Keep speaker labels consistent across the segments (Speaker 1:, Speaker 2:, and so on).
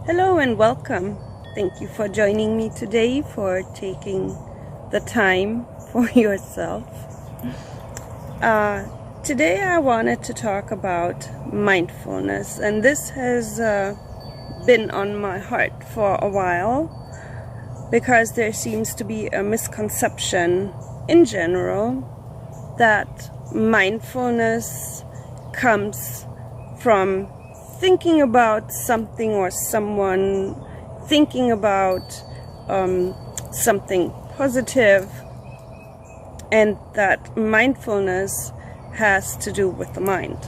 Speaker 1: Hello and welcome. Thank you for joining me today, for taking the time for yourself. Today I wanted to talk about mindfulness, and this has been on my heart for a while because there seems to be a misconception in general that mindfulness comes from thinking about something or someone, thinking about something positive, and that mindfulness has to do with the mind,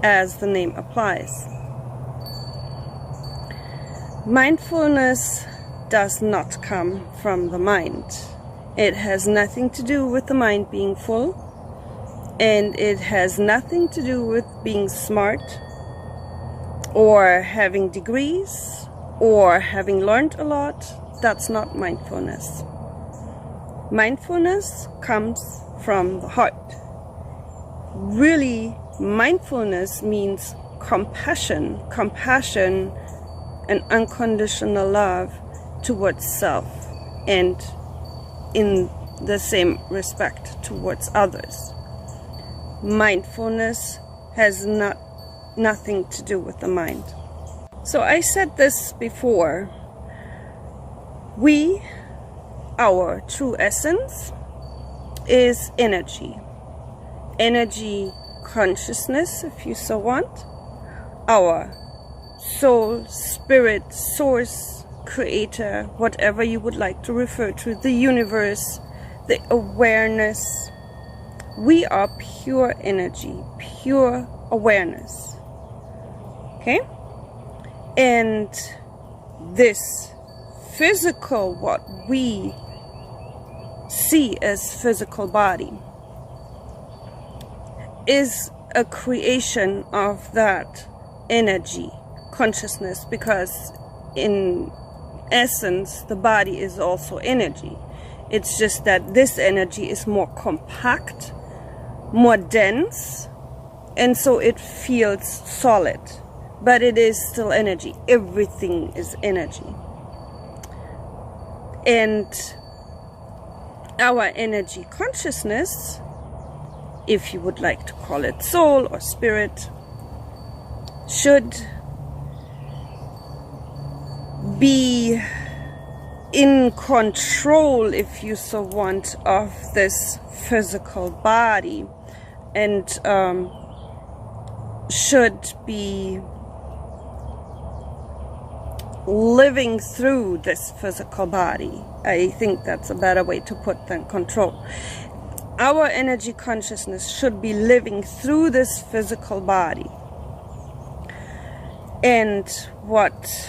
Speaker 1: as the name applies. Mindfulness does not come from the mind. It has nothing to do with the mind being full, and it has nothing to do with being smart, or having degrees, or having learned a lot. That's not mindfulness. Mindfulness comes from the heart. Really, mindfulness means compassion and unconditional love towards self, and in the same respect towards others. Mindfulness has nothing to do with the mind. So I said this before. Our true essence is energy. Energy consciousness, if you so want. Our soul, spirit, source, creator, whatever you would like to refer to, the universe, the awareness. We are pure energy, pure awareness. Okay? And this physical, what we see as physical body, is a creation of that energy, consciousness, because in essence, the body is also energy. It's just that this energy is more compact, more dense, and so it feels solid. But it is still energy. Everything is energy. And our energy consciousness, if you would like to call it soul or spirit, should be in control, if you so want, of this physical body, and should be living through this physical body. I think that's a better way to put than control. Our energy consciousness should be living through this physical body. And what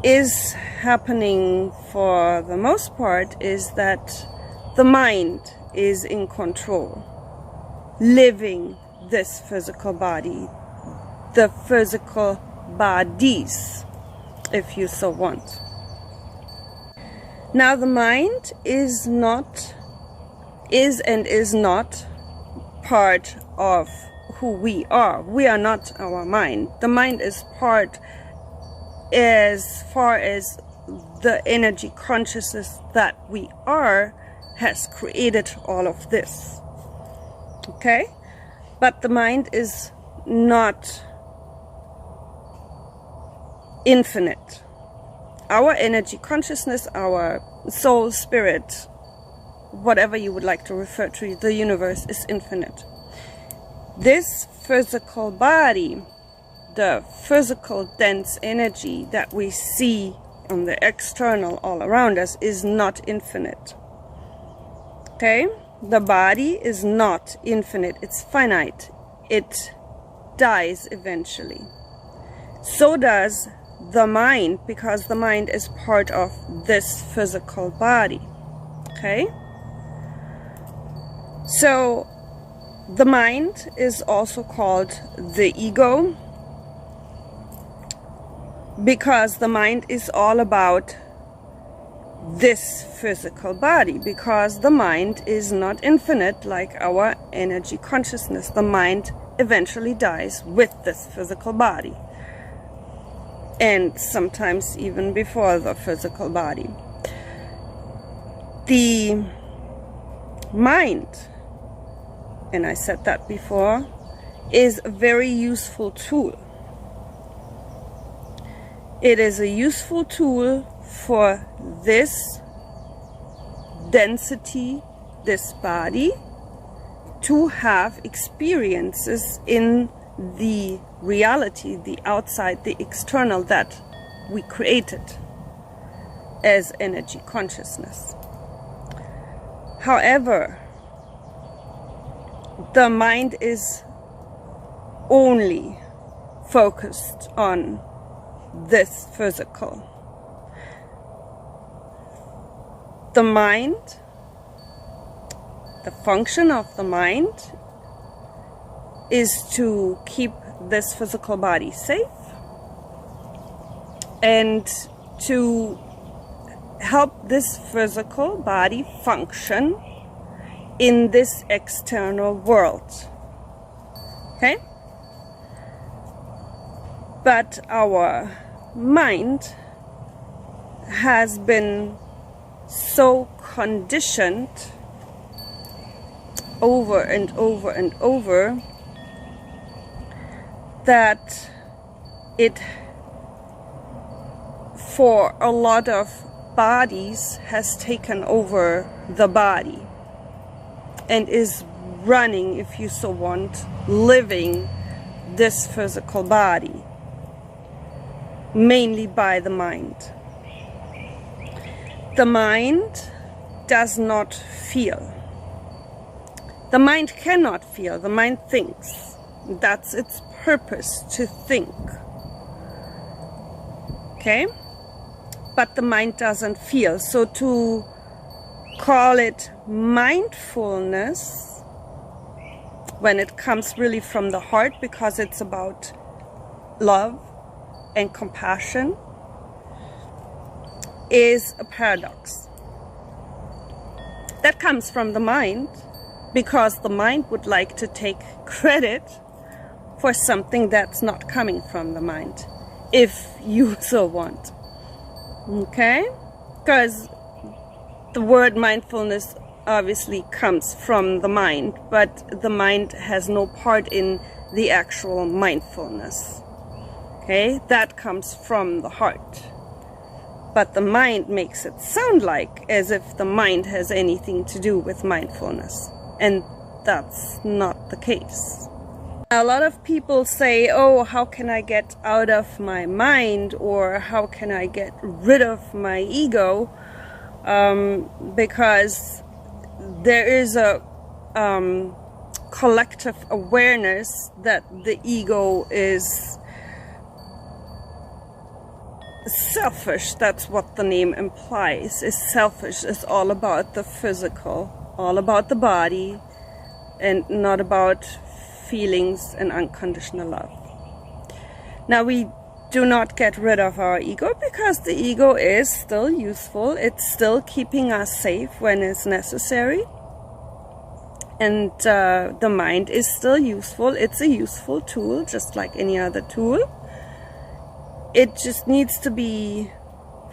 Speaker 1: is happening for the most part is that the mind is in control, living this physical body, the physical bodies, if you so want. Now, the mind is not part of who we are. We are not our mind. The mind is part, as far as the energy consciousness that we are has created all of this. Okay? But the mind is not infinite. Our energy consciousness, our soul, spirit, whatever you would like to refer to, the universe is infinite. This physical body, the physical dense energy that we see on the external all around us, is not infinite. Okay? The body is not infinite. It's finite. It dies eventually. So does the mind, because the mind is part of this physical body. Okay? So the mind is also called the ego, because the mind is all about this physical body, because the mind is not infinite like our energy consciousness. The mind eventually dies with this physical body. and sometimes even before the physical body. The mind, and I said that before, is a very useful tool. It is a useful tool for this density, this body, to have experiences in the reality, the outside, the external that we created as energy consciousness. However, the mind is only focused on this physical. The mind, the function of the mind is to keep this physical body safe and to help this physical body function in this external world. Okay? But our mind has been so conditioned over and over and over that it, for a lot of bodies, has taken over the body and is running, if you so want, living this physical body, mainly by the mind. The mind does not feel. The mind cannot feel. The mind thinks. That's its purpose, to think. Okay? But the mind doesn't feel. So to call it mindfulness, when it comes really from the heart, because it's about love and compassion, is a paradox. That comes from the mind, because the mind would like to take credit for something that's not coming from the mind, if you so want. Okay? Because the word mindfulness obviously comes from the mind, but the mind has no part in the actual mindfulness. Okay? That comes from the heart. But the mind makes it sound like as if the mind has anything to do with mindfulness. And that's not the case. A lot of people say, oh, how can I get out of my mind, or how can I get rid of my ego? Because there is a collective awareness that the ego is selfish. That's what the name implies, is selfish. It's all about the physical, all about the body, and not about feelings and unconditional love. Now, we do not get rid of our ego, because the ego is still useful. It's still keeping us safe when it's necessary. And the mind is still useful. It's a useful tool, just like any other tool. It just needs to be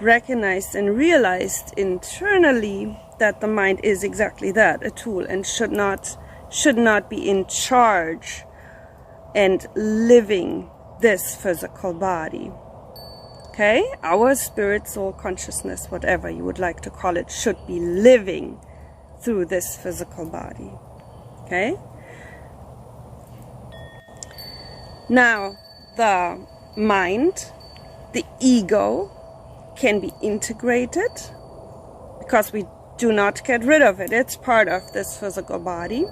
Speaker 1: recognized and realized internally that the mind is exactly that, a tool, and should not be in charge and living this physical body. Okay? Our spirit, soul, consciousness, whatever you would like to call it, should be living through this physical body. Okay? Now, the mind, the ego, can be integrated, because we do not get rid of it. It's part of this physical body.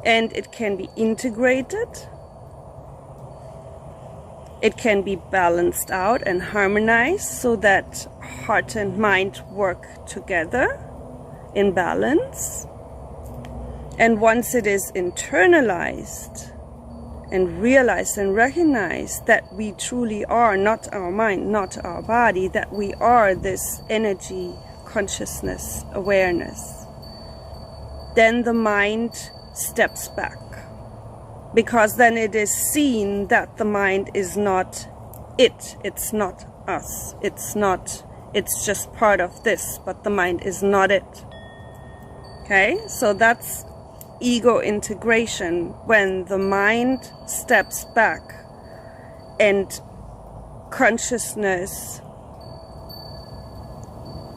Speaker 1: And it can be integrated. It can be balanced out and harmonized so that heart and mind work together in balance. And once it is internalized and realized and recognized that we truly are not our mind, not our body, that we are this energy, consciousness, awareness, then the mind steps back, because then it is seen that the mind is not It's not us. It's just part of this, but the mind is not it. Okay, so that's ego integration, when the mind steps back and consciousness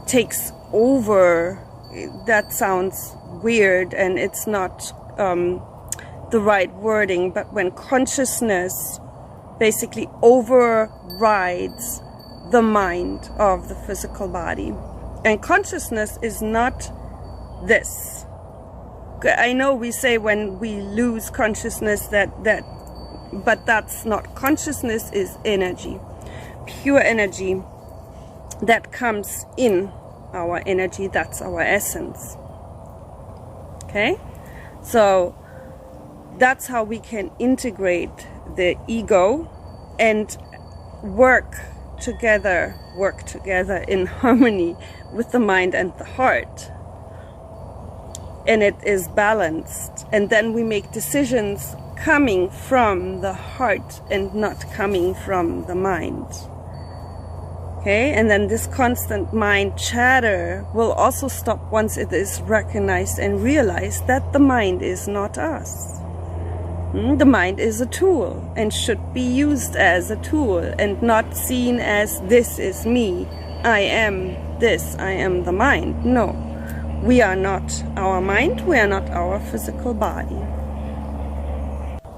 Speaker 1: takes over. That sounds weird and it's not the right wording, but when consciousness basically overrides the mind of the physical body. And consciousness is not this. I know we say when we lose consciousness but that's not. Consciousness is energy, pure energy that comes in our energy. That's our essence. Okay, so that's how we can integrate the ego and work together in harmony with the mind and the heart. And it is balanced, and then we make decisions coming from the heart and not coming from the mind. Okay, and then this constant mind chatter will also stop once it is recognized and realized that the mind is not us. The mind is a tool and should be used as a tool and not seen as this is me, I am this, I am the mind. No. We are not our mind, we are not our physical body.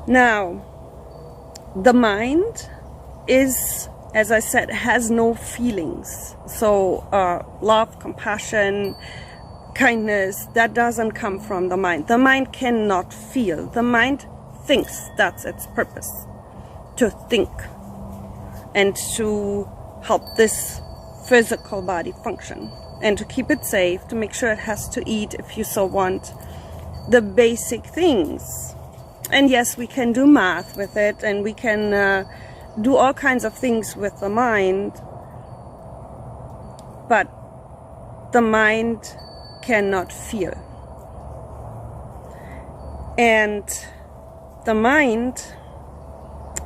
Speaker 1: Now, the mind is, as I said, has no feelings. So love, compassion, kindness, that doesn't come from the mind. The mind cannot feel. The mind thinks. That's its purpose, to think and to help this physical body function. And to keep it safe, to make sure it has to eat, if you so want, the basic things. And yes, we can do math with it, and we can do all kinds of things with the mind, but the mind cannot feel. And the mind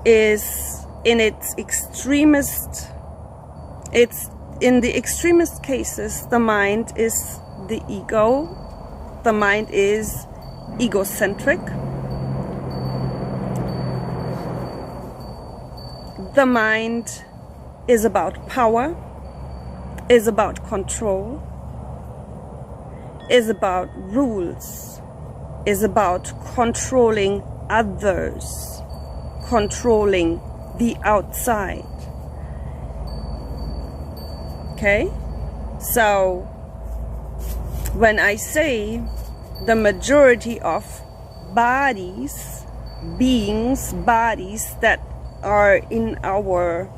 Speaker 1: is in its extremist, in the extremist cases, the mind is the ego. The mind is egocentric. The mind is about power, is about control, is about rules, is about controlling others, controlling the outside. Okay, so when I say the majority of bodies, beings, bodies that are in our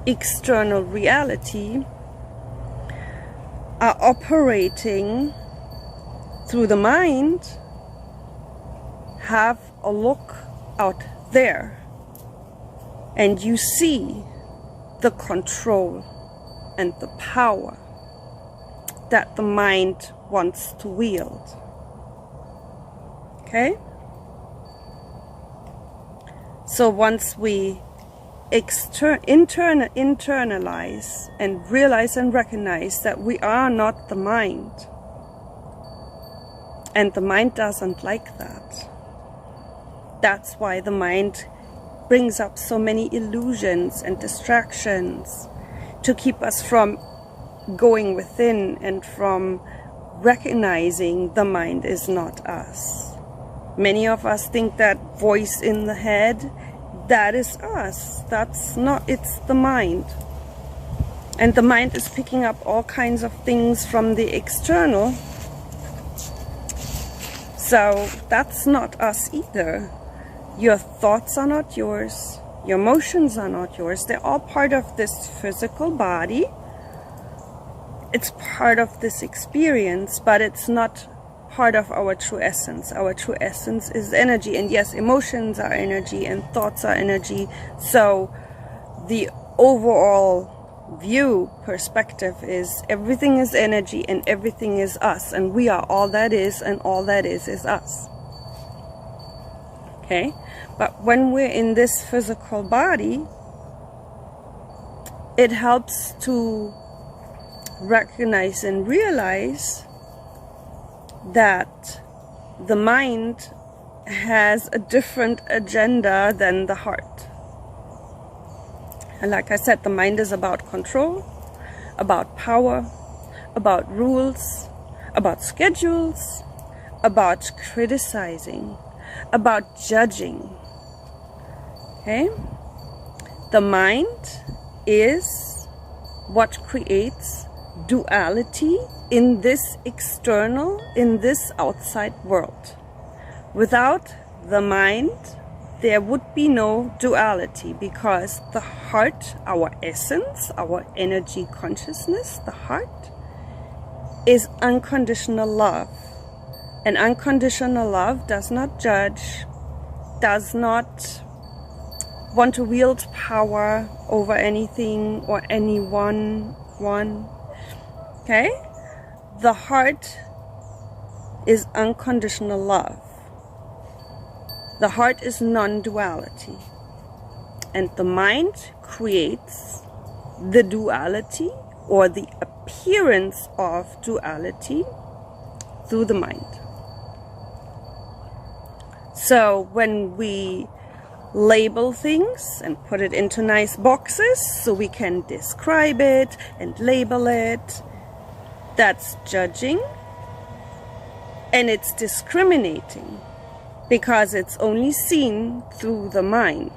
Speaker 1: external reality are operating through the mind, have a look out there and you see the control and the power that the mind wants to wield. Okay? So once we internalize and realize and recognize that we are not the mind, and the mind doesn't like that. That's why the mind brings up so many illusions and distractions, to keep us from going within and from recognizing the mind is not us. Many of us think that voice in the head, that is us. That's not, it's the mind. And the mind is picking up all kinds of things from the external. So that's not us either. Your thoughts are not yours. Your emotions are not yours. They're all part of this physical body. It's part of this experience, but it's not part of our true essence. Our true essence is energy. And yes, emotions are energy and thoughts are energy. So the overall view, perspective is everything is energy and everything is us. And we are all that is, and all that is us. Okay? But when we're in this physical body, it helps to recognize and realize that the mind has a different agenda than the heart. And like I said, the mind is about control, about power, about rules, about schedules, about criticizing, about judging. Okay? The mind is what creates duality in this external, in this outside world. Without the mind, there would be no duality, because the heart, our essence, our energy consciousness, the heart, is unconditional love. And unconditional love does not judge, does not want to wield power over anything or anyone. Okay? The heart is unconditional love. The heart is non-duality. And the mind creates the duality or the appearance of duality through the mind. So when we label things and put it into nice boxes so we can describe it and label it, that's judging, and it's discriminating, because it's only seen through the mind.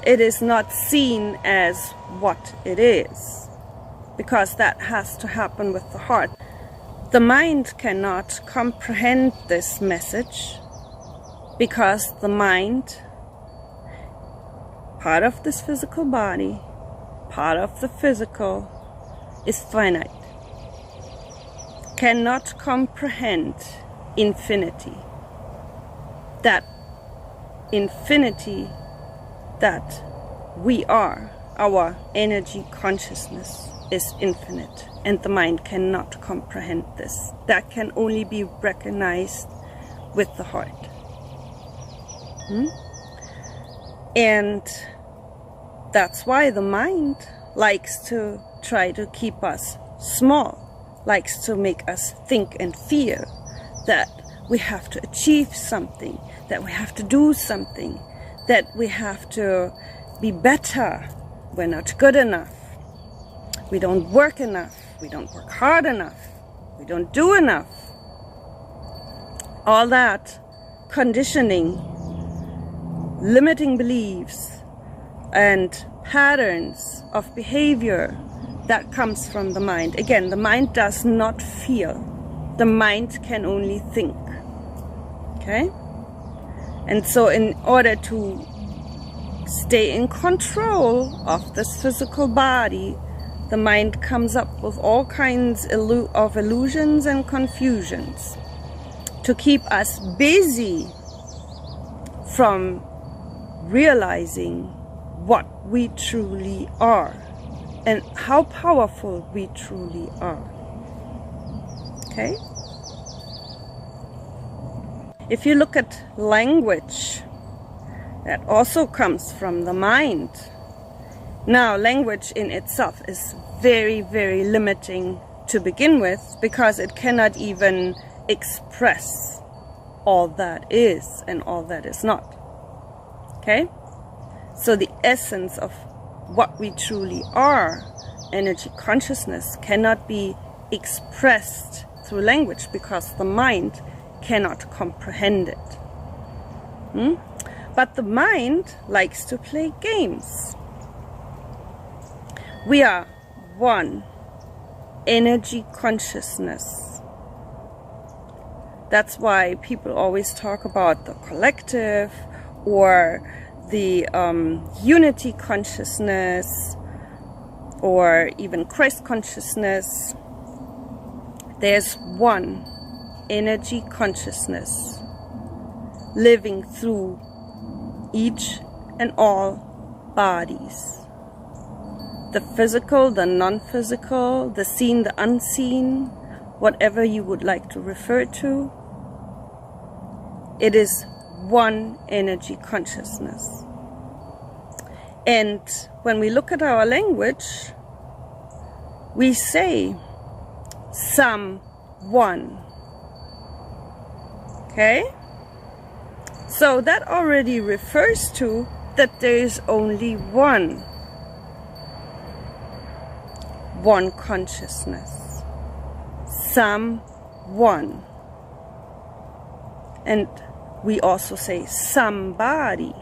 Speaker 1: It is not seen as what it is, because that has to happen with the heart. The mind cannot comprehend this message, because the mind, part of this physical body, part of the physical, is finite, cannot comprehend infinity. That infinity that we are, our energy consciousness, is infinite, and the mind cannot comprehend this. That can only be recognized with the heart. And that's why the mind likes to try to keep us small, likes to make us think and feel that we have to achieve something, that we have to do something, that we have to be better. We're not good enough. We don't work enough. We don't work hard enough. We don't do enough. All that conditioning, limiting beliefs, and patterns of behavior that comes from the mind. Again, the mind does not feel. The mind can only think. Okay? And so in order to stay in control of this physical body, the mind comes up with all kinds of illusions and confusions to keep us busy from realizing what we truly are and how powerful we truly are. Okay? If you look at language, that also comes from the mind. Now, language in itself is very, very limiting to begin with, because it cannot even express all that is and all that is not. Okay? So the essence of what we truly are, energy consciousness, cannot be expressed through language, because the mind cannot comprehend it. But the mind likes to play games. We are one energy consciousness. That's why people always talk about the collective or the unity consciousness, or even Christ consciousness. There's one energy consciousness living through each and all bodies. The physical, the non-physical, the seen, the unseen, whatever you would like to refer to. It is one energy consciousness. And when we look at our language, we say someone. Okay? So that already refers to that there is only one consciousness. Someone. And we also say somebody.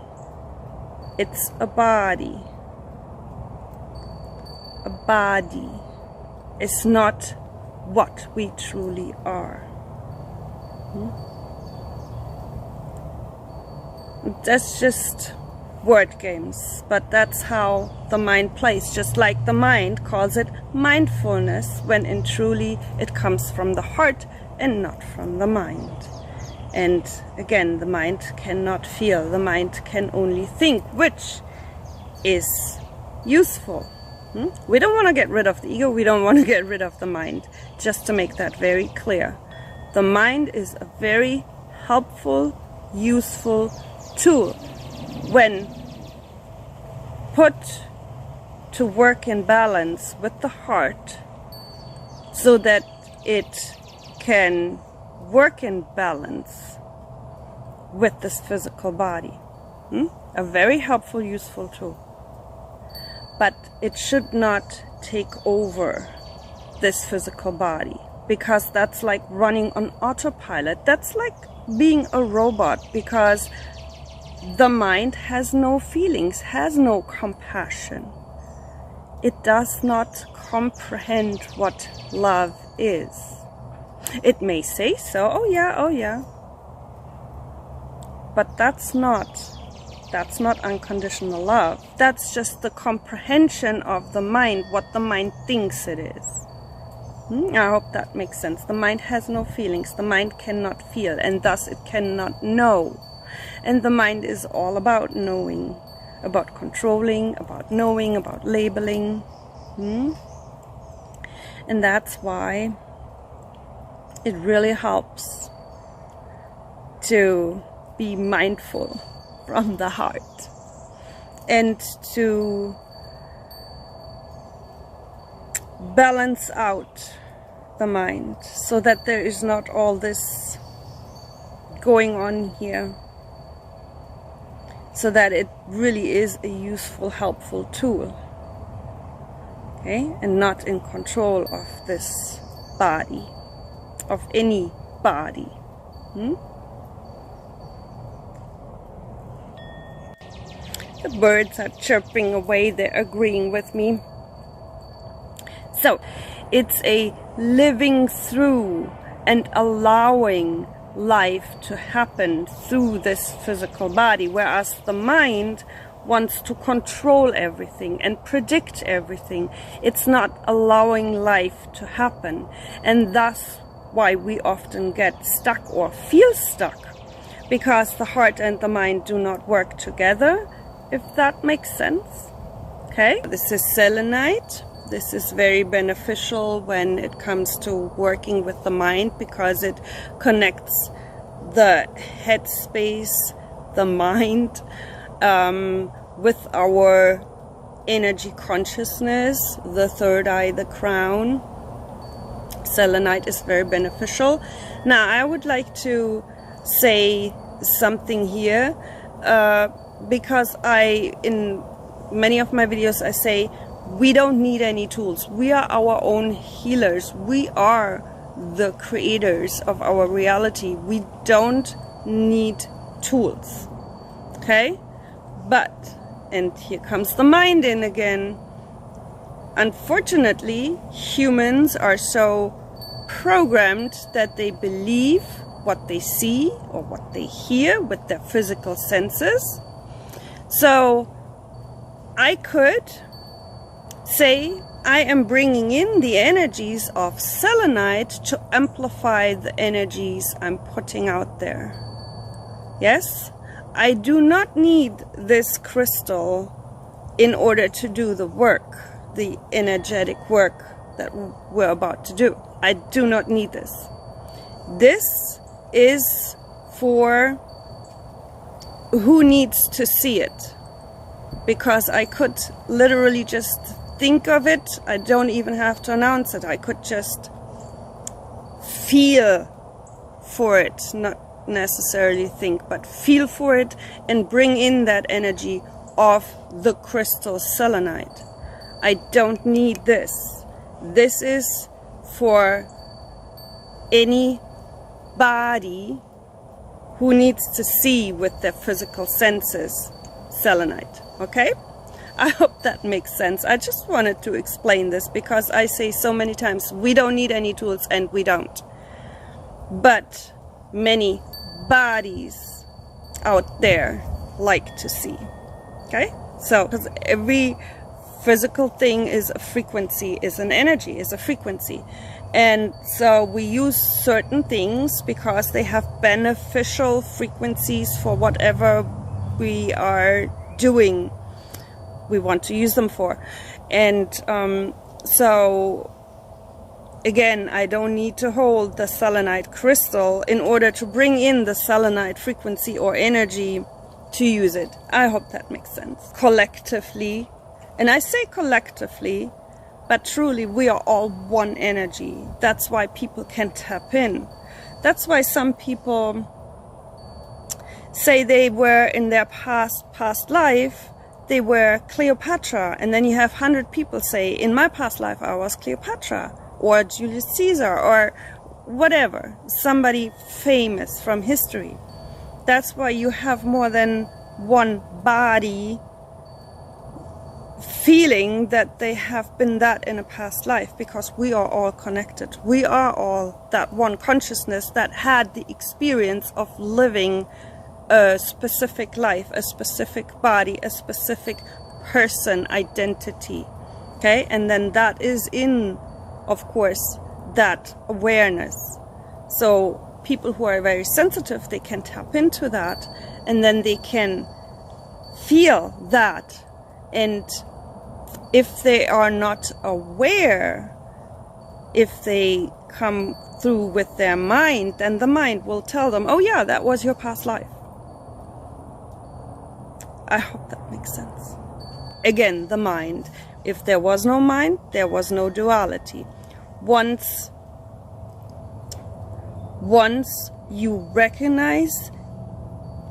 Speaker 1: It's a body. A body is not what we truly are. That's just word games, but that's how the mind plays. Just like the mind calls it mindfulness, when in truly it comes from the heart and not from the mind. And again, the mind cannot feel, the mind can only think, which is useful. We don't want to get rid of the ego, we don't want to get rid of the mind, just to make that very clear. The mind is a very helpful, useful tool when put to work in balance with the heart, so that it can work in balance with this physical body. A very helpful, useful tool. But it should not take over this physical body, because that's like running on autopilot. That's like being a robot, because the mind has no feelings, has no compassion. It does not comprehend what love is. It may say so, oh yeah. But that's not unconditional love. That's just the comprehension of the mind, what the mind thinks it is. I hope that makes sense. The mind has no feelings. The mind cannot feel, and thus it cannot know. And the mind is all about knowing, about controlling, about knowing, about labeling. And that's why it really helps to be mindful from the heart, and to balance out the mind, so that there is not all this going on here, so that it really is a useful, helpful tool, okay, and not in control of this body, of any body. The birds are chirping away, they're agreeing with me. So, it's a living through and allowing life to happen through this physical body, whereas the mind wants to control everything and predict everything. It's not allowing life to happen, and thus why we often get stuck or feel stuck, because the heart and the mind do not work together, if that makes sense. Okay, this is selenite. This is very beneficial when it comes to working with the mind, because it connects the head space, the mind, with our energy consciousness, the third eye, the crown. Selenite is very beneficial. Now, I would like to say something here, because in many of my videos I say we don't need any tools. We are our own healers. We are the creators of our reality. We don't need tools. Okay? But, and here comes the mind in again, unfortunately humans are so programmed that they believe what they see or what they hear with their physical senses. So I could say I am bringing in the energies of selenite to amplify the energies I'm putting out there. Yes, I do not need this crystal in order to do the work, the energetic work that we're about to do. I do not need this. This is for who needs to see it. because I could literally just think of it. I don't even have to announce it. I could just feel for it, not necessarily think, but feel for it and bring in that energy of the crystal selenite. I don't need this. This is for any body who needs to see with their physical senses selenite. Okay? I hope that makes sense. I just wanted to explain this because I say so many times we don't need any tools, and we don't. But many bodies out there like to see. Okay? So, because every physical thing is a frequency, is an energy, is a frequency. And so we use certain things because they have beneficial frequencies for whatever we are doing, we want to use them for. And so again, I don't need to hold the selenite crystal in order to bring in the selenite frequency or energy to use it. I hope that makes sense. Collectively, and I say collectively, but truly we are all one energy. That's why people can tap in. That's why some people say they were in their past life, they were Cleopatra, and then you have 100 people say, in my past life I was Cleopatra, or Julius Caesar, or whatever, somebody famous from history. That's why you have more than one body feeling that they have been that in a past life, because we are all connected. We are all that one consciousness that had the experience of living a specific life, a specific body, a specific person identity. Okay, and then that is in, of course, that awareness. So people who are very sensitive, they can tap into that, and then they can feel that. And if they are not aware, if they come through with their mind, then the mind will tell them, oh yeah, that was your past life. I hope that makes sense. Again, the mind. If there was no mind, there was no duality. Once you recognize,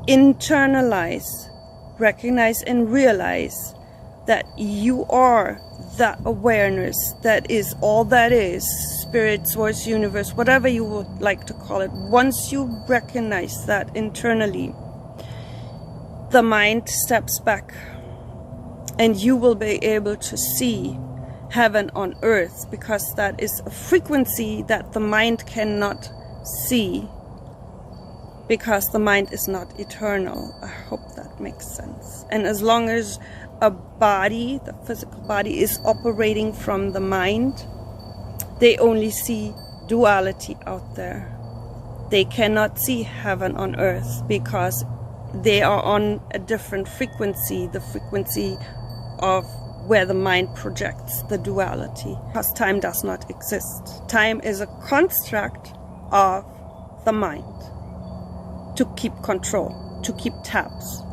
Speaker 1: internalize, recognize and realize that you are that awareness that is all that is, spirit, source, universe, whatever you would like to call it. Once you recognize that internally, the mind steps back and you will be able to see heaven on earth, because that is a frequency that the mind cannot see, because the mind is not eternal. I hope that makes sense. And as long as a body, the physical body, is operating from the mind, they only see duality out there. They cannot see heaven on earth because they are on a different frequency, the frequency of where the mind projects the duality. Because time does not exist. Time is a construct of the mind to keep control, to keep tabs.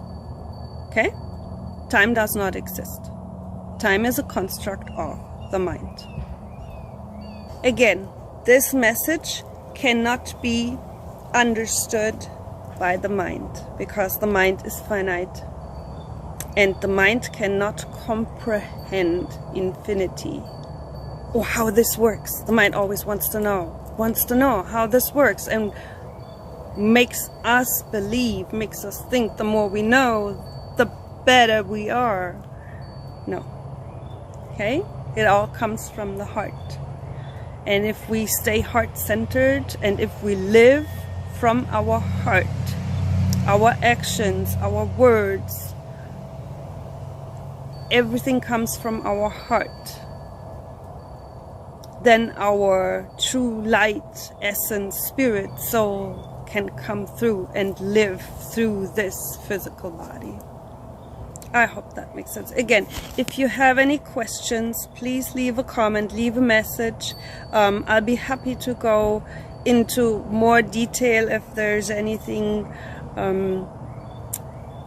Speaker 1: Okay? Time does not exist. Time is a construct of the mind. Again, this message cannot be understood by the mind, because the mind is finite and the mind cannot comprehend infinity or how this works. The mind always wants to know how this works, and makes us believe, makes us think the more we know, the better we are. No. Okay? It all comes from the heart. And if we stay heart-centered, and if we live from our heart, our actions, our words, everything comes from our heart, then our true light, essence, spirit, soul can come through and live through this physical body. I hope that makes sense. Again, if you have any questions, please leave a comment, leave a message. I'll be happy to go into more detail if there's anything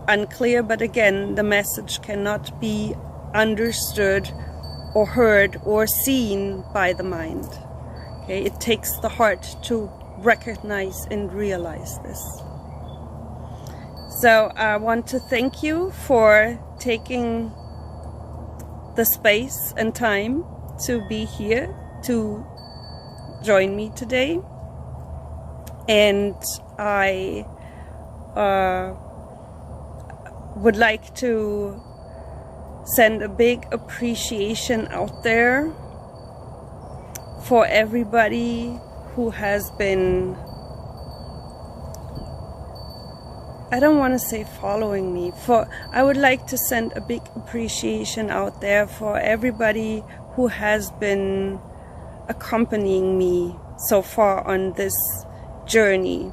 Speaker 1: unclear, but again, the message cannot be understood or heard or seen by the mind. Okay, it takes the heart to recognize and realize this. So I want to thank you for taking the space and time to be here, to join me today. And I would like to send a big appreciation out there for everybody who has been, I don't want to say following me, I would like to send a big appreciation out there for everybody who has been accompanying me so far on this journey.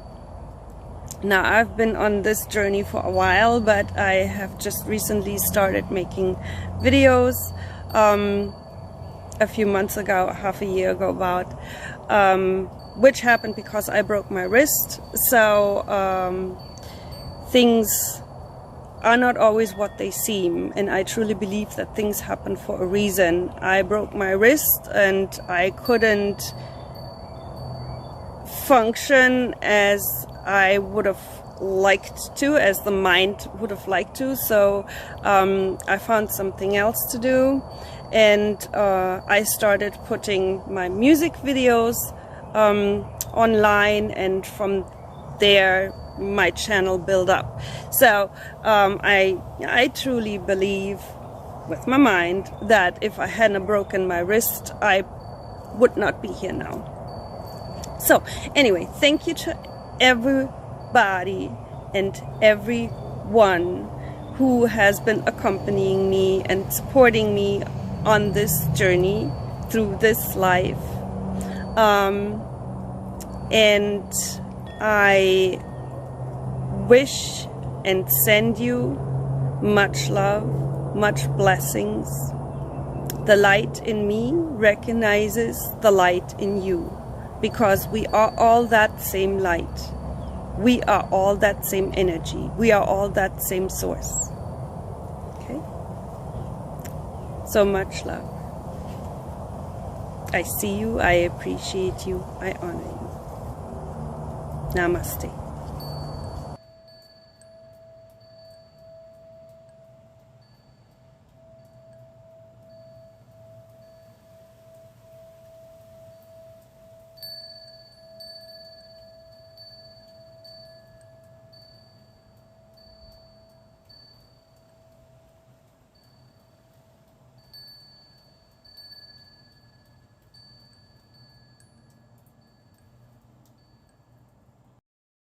Speaker 1: Now, I've been on this journey for a while, but I have just recently started making videos a few months ago, half a year ago about, which happened because I broke my wrist. So things are not always what they seem, and I truly believe that things happen for a reason. I broke my wrist and I couldn't function as I would have liked to, as the mind would have liked to. So I found something else to do, and I started putting my music videos online, and from there my channel built up. So I truly believe with my mind that if I hadn't broken my wrist, I would not be here now. So anyway, thank you to everybody and everyone who has been accompanying me and supporting me on this journey through this life. And I wish and send you much love, much blessings. The light in me recognizes the light in you, because we are all that same light. We are all that same energy. We are all that same source. Okay? So much love. I see you, I appreciate you, I honor you. Namaste.